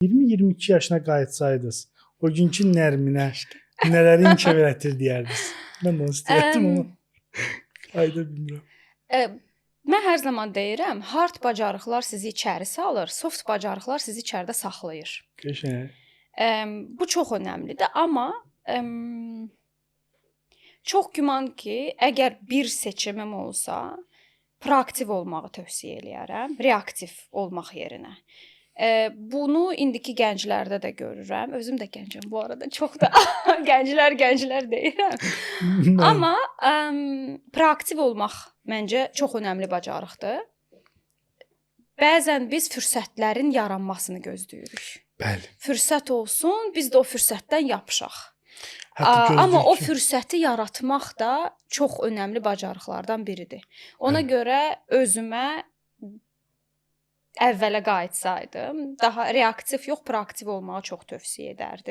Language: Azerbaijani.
20-22 yaşına qayıtsaydınız, o günkü Nərminə nələri inkişaf etdir deyərdiniz? Mən də onu istəyirdim amma qayıda bilmirəm. Mən hər zaman deyirəm, hard bacarıqlar sizi içəri salır, soft bacarıqlar sizi içəridə saxlayır. Qəşəng. Bu çox önəmlidir, amma çox güman ki, əgər bir seçimim olsa, proaktiv olmağı tövsiyə eləyərəm, reaktiv olmaq yerinə. Bunu indiki gənclərdə də görürəm. Özüm də gəncəm bu arada. Çox da gənclər deyirəm. Amma proaktiv olmaq məncə çox önəmli bacarıqdır. Bəzən biz fürsətlərin yaranmasını gözləyirik. Bəli. Fürsət olsun, biz də o fürsətdən yapışaq. Amma o fürsəti yaratmaq da çox önəmli bacarıqlardan biridir. Ona görə özümə əvvələ qayıtsaydım, daha reaktiv yox, proaktiv olmağı çox tövsiyə edərdim.